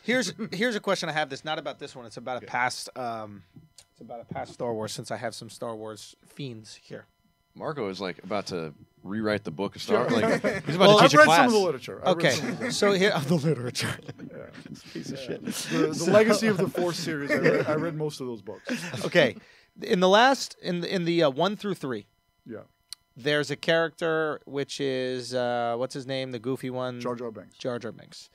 Here's a question I have. That's not about this one. It's about a past. It's about a past Star Wars. Since I have some Star Wars fiends here. Marco is like about to rewrite the book of Star Wars. Like, he's about to teach I've read a class. some of the literature. Okay, so here the literature. Piece of shit. The Legacy of the Force series. I read most of those books. Okay, in the 1 through 3. Yeah. There's a character which is what's his name, the goofy one? Jar Jar Binks. Jar Jar Binks.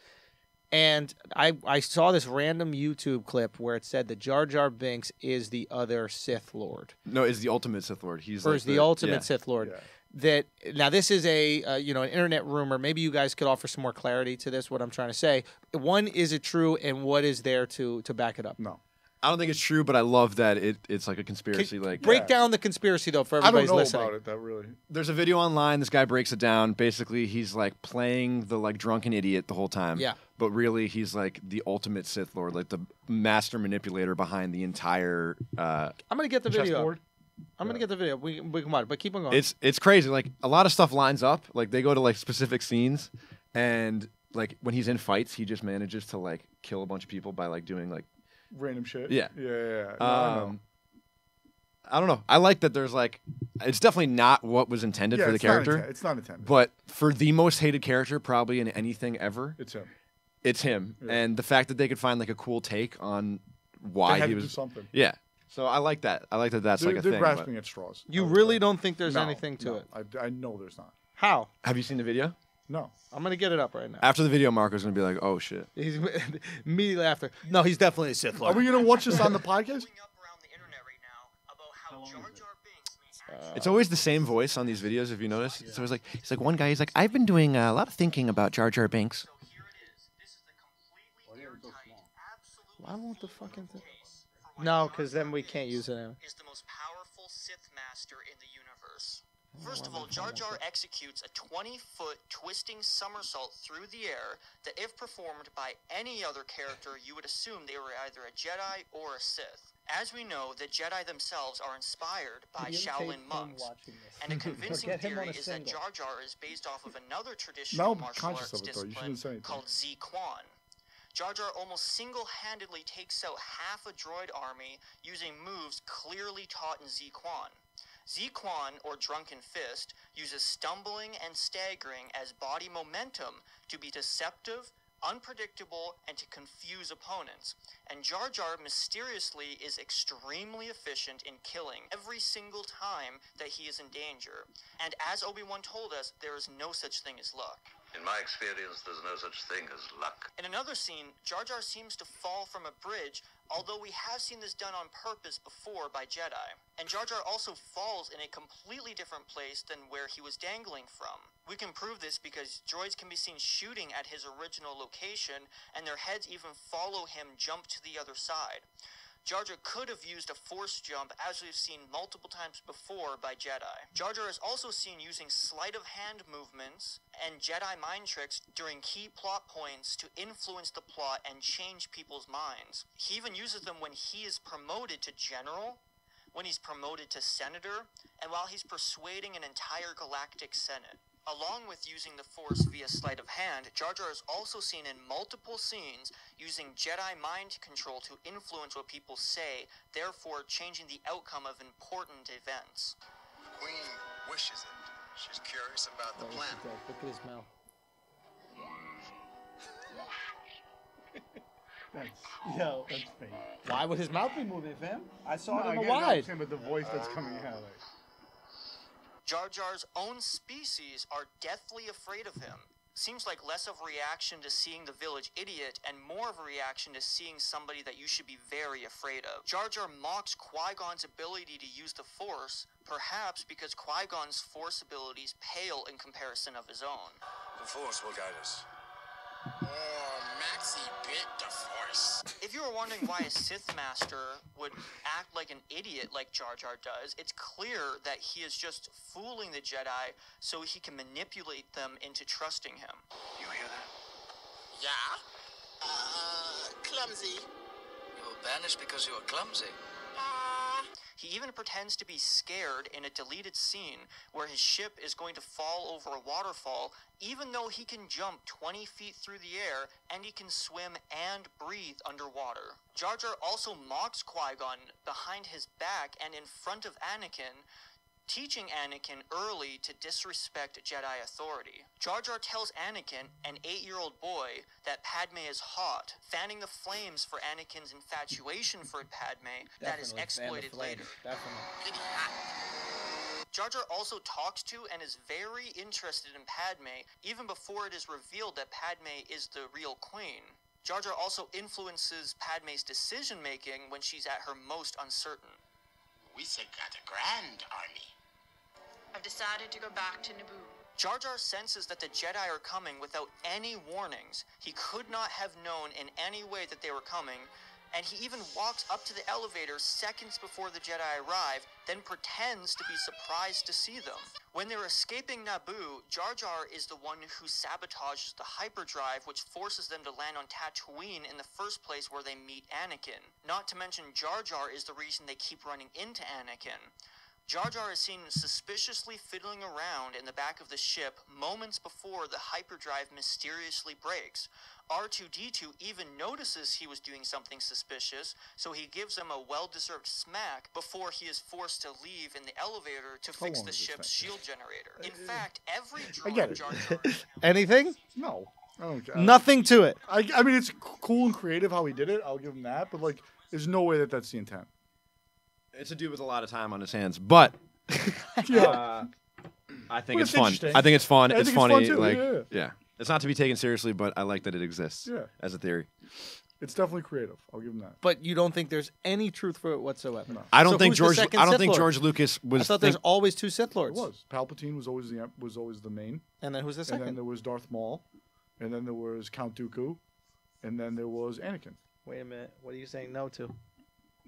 And I saw this random YouTube clip where it said that Jar Jar Binks is the other Sith Lord. No, is the ultimate Sith Lord. He's Or like is the ultimate Sith Lord. Yeah. That now this is a an internet rumor. Maybe you guys could offer some more clarity to this. What I'm trying to say. One, is it true, and what is there to back it up? No. I don't think it's true, but I love that it's like a conspiracy. Break down the conspiracy though for everybody's I don't know listening. about it. That really. There's a video online. This guy breaks it down. Basically, he's like playing the like drunken idiot the whole time. Yeah. But really, he's like the ultimate Sith Lord, like the master manipulator behind the entire. I'm gonna get the video. Chessboard? I'm gonna get the video. We can watch it, but keep on going. It's crazy. Like a lot of stuff lines up. Like they go to like specific scenes, and like when he's in fights, he just manages to like kill a bunch of people by like doing like. Random shit. Yeah. Yeah. No, I don't know. I like that there's like, it's definitely not what was intended for the character. It's not intended. But for the most hated character probably in anything ever, It's him. it's him. Yeah. And the fact that they could find like a cool take on why They had he to was. do something. Yeah. So I like that. I like that that's like a They're thing. grasping at straws. You I would really say. don't think there's No, anything to no. it? I know there's not. How? Have you seen the video? No. I'm gonna get it up right now. After the video, Marco's going to be like, oh shit. He's immediately after. No, he's definitely a Sith Lord. Are we gonna watch this on the podcast? It's always the same voice on these videos, if you notice. It's always like, he's like, one guy, he's like, I've been doing a lot of thinking about Jar Jar Binks. Why won't the fucking thing? No, because then we can't use it. Is the most powerful Sith master in the universe. First of all, Jar Jar executes a 20-foot twisting somersault through the air that, if performed by any other character, you would assume they were either a Jedi or a Sith. As we know, the Jedi themselves are inspired by Shaolin monks, and a convincing theory is that Jar Jar is based off of another traditional martial arts discipline called Z-Quan. Jar Jar almost single-handedly takes out half a droid army using moves clearly taught in Z-Quan. Z-Quan, or Drunken Fist, uses stumbling and staggering as body momentum to be deceptive, unpredictable, and to confuse opponents. And Jar Jar mysteriously is extremely efficient in killing every single time that he is in danger. And as Obi-Wan told us, there is no such thing as luck. In my experience, there's no such thing as luck. In another scene, Jar Jar seems to fall from a bridge, although we have seen this done on purpose before by Jedi. And Jar Jar also falls in a completely different place than where he was dangling from. We can prove this because droids can be seen shooting at his original location, and their heads even follow him jump to the other side. Jar Jar could have used a force jump, as we've seen multiple times before by Jedi. Jar Jar is also seen using sleight-of-hand movements and Jedi mind tricks during key plot points to influence the plot and change people's minds. He even uses them when he is promoted to general, when he's promoted to senator, and while he's persuading an entire galactic senate. Along with using the Force via sleight of hand, Jar Jar is also seen in multiple scenes using Jedi mind control to influence what people say, therefore changing the outcome of important events. Queen wishes it. She's curious about the plan. Look at his mouth. That's fake. Why would his mouth be moving, fam? I saw it I in the get wide. him, but the voice that's coming out. Jar Jar's own species are deathly afraid of him. Seems like less of a reaction to seeing the village idiot and more of a reaction to seeing somebody that you should be very afraid of. Jar Jar mocks Qui-Gon's ability to use the Force, perhaps because Qui-Gon's Force abilities pale in comparison of his own. The Force will guide us. Oh, Maxie bit the Force. If you were wondering why a Sith Master would act like an idiot like Jar Jar does, it's clear that he is just fooling the Jedi so he can manipulate them into trusting him. You hear that? Yeah? Clumsy. You were banished because you were clumsy. He even pretends to be scared in a deleted scene where his ship is going to fall over a waterfall, even though he can jump 20 feet through the air and he can swim and breathe underwater. Jar Jar also mocks Qui-Gon behind his back and in front of Anakin, teaching Anakin early to disrespect Jedi authority. Jar Jar tells Anakin, an 8-year-old boy, that Padme is hot, fanning the flames for Anakin's infatuation for Padme that is exploited later. Pretty hot. Jar Jar also talks to and is very interested in Padme, even before it is revealed that Padme is the real queen. Jar Jar also influences Padme's decision-making when she's at her most uncertain. We got a grand army. I've decided to go back to Naboo. Jar Jar senses that the Jedi are coming without any warnings. He could not have known in any way that they were coming, and he even walks up to the elevator seconds before the Jedi arrive, then pretends to be surprised to see them. When they're escaping Naboo, Jar Jar is the one who sabotages the hyperdrive, which forces them to land on Tatooine in the first place where they meet Anakin. Not to mention Jar Jar is the reason they keep running into Anakin. Jar Jar is seen suspiciously fiddling around in the back of the ship moments before the hyperdrive mysteriously breaks. R2-D2 even notices he was doing something suspicious, so he gives him a well-deserved smack before he is forced to leave in the elevator to fix the ship's shield generator. In fact, every get droid it. Jar Jar... Anything? No. I don't, Nothing to it. I mean, it's cool and creative how he did it. I'll give him that. But, like, there's no way that that's the intent. It's a dude with a lot of time on his hands, but Yeah. I think But it's it's fun. interesting. I think it's fun. I It's think it's fun funny. too, like, yeah. it's not to be taken seriously, but I like that it exists. Yeah. As a theory. It's definitely creative. I'll give him that. But you don't think there's any truth for it whatsoever. No. I don't So think who's the George. second I don't Sith think Lord? George Lucas I was. thought there's always two Sith It Lords. was. Palpatine was always the main. And then who's the And second? then there was Darth Maul. And then there was Count Dooku. And then there was Anakin. Wait a minute. What are you saying no to?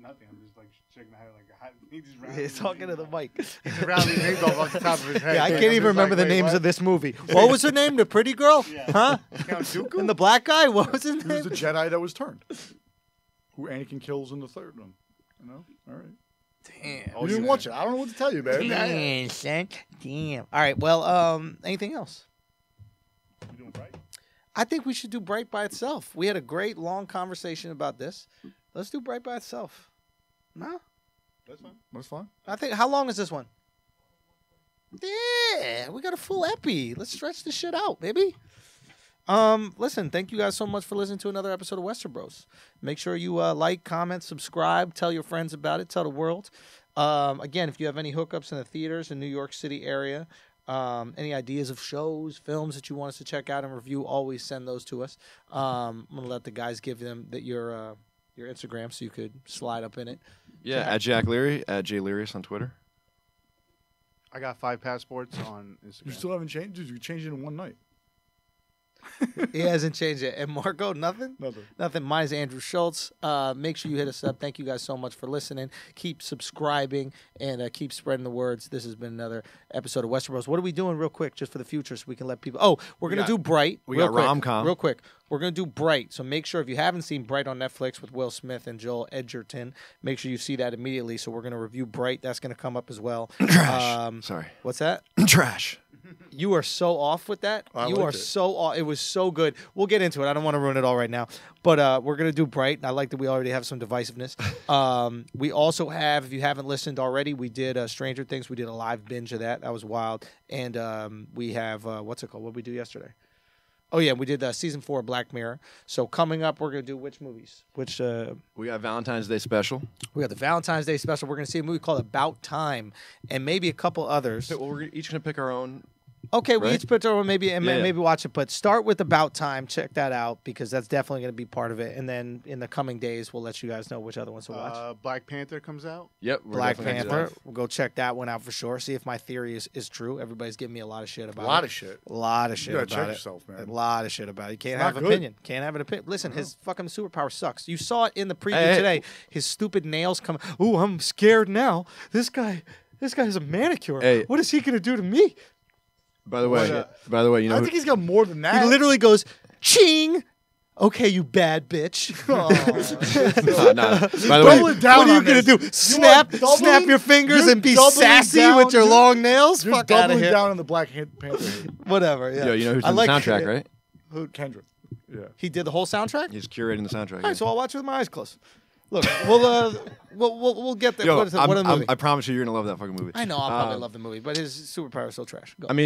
Nothing. I'm just like shaking my head like he just ran. He's talking to the mic. He's around these names off the top of his head. Yeah, I Like, can't I'm even just remember like, the wait, names what? of this movie. What was her name? The pretty girl? Huh? Count Dooku? And the black guy? What was his He was name? the Jedi that was turned. Who Anakin kills in the third one. You know? All right. Damn. You didn't watch it. I don't know what to tell you, man. Damn, son. Damn. All right. Well, anything else? You doing right? I think we should do Bright by itself. We had a great long conversation about this. Let's do Bright by itself. No? That's fine. That's fine. I think, how long is this one? Yeah, we got a full epi. Let's stretch this shit out, baby. Listen, thank you guys so much for listening to another episode of Westerbros. Make sure you like, comment, subscribe, tell your friends about it, tell the world. Again, if you have any hookups in the theaters in New York City area, any ideas of shows, films that you want us to check out and review, always send those to us. I'm gonna let the guys give them your Instagram so you could slide up in it. Yeah, at Jack Leary, at Jay Learius on Twitter. I got 5 passports on Instagram. You still haven't changed? Dude, you changed it in one night. He hasn't changed it. And Marco, nothing? Nothing. Nothing. Mine is Andrew Schulz. Make sure you hit us up. Thank you guys so much for listening. Keep subscribing and keep spreading the words. This has been another episode of Westerbros. What are we doing real quick just for the future so we can let people... Oh, we're going to do Bright. We real got quick, rom-com. Real quick. We're going to do Bright. So make sure if you haven't seen Bright on Netflix with Will Smith and Joel Edgerton, make sure you see that immediately. So we're going to review Bright. That's going to come up as well. Trash. Sorry. What's that? Trash. You are so off with that. I You liked are it. so off. It was so good. We'll get into it. I don't want to ruin it all right now. But we're going to do Bright. And I like that we already have some divisiveness. We also have, if you haven't listened already, we did Stranger Things. We did a live binge of that. That was wild. And we have, what's it called? What did we do yesterday? Oh, yeah. We did season 4 of Black Mirror. So coming up, we're going to do which movies? Which We got Valentine's Day special. we got the Valentine's Day special. We're going to see a movie called About Time and maybe a couple others. Well, we're each going to pick our own. Okay, we Right? each put our own, maybe Yeah. maybe watch it, but start with About Time. Check that out because that's definitely going to be part of it. And then in the coming days, we'll let you guys know which other ones to watch. Black Panther comes out. Yep. we're Black definitely gonna do Panther. We'll go check that one out for sure. See if my theory is true. Everybody's giving me a lot of shit about A lot it. of shit. A lot of shit gotta about check it. yourself, man. A lot of shit about it. You can't It's have not an good. opinion. Can't have an opinion. Listen, his fucking superpower sucks. You saw it in the preview Hey, hey. today. His stupid nails come. Ooh, I'm scared now. This guy has a manicure. Hey. What is he going to do to me? By the way, you know I who- think he's got more than that. He literally goes, ching. Okay, you bad bitch. No. By the way, Double it down What are you on gonna this. do? Snap your fingers you're and be doubling sassy down- with your you're- long nails? You're Fuck out of doubling here. down on the Black Panther. Whatever. Yeah. yo, you know who's I in the like soundtrack, right? Who? Kendrick. Yeah. He did the whole soundtrack. He's curating the soundtrack. All right, so I'll watch it with my eyes closed. Look, we'll get there. Yo, what a movie. I promise you're gonna love that fucking movie. I know I'll probably love the movie, but his superpower is so trash. Go. I mean.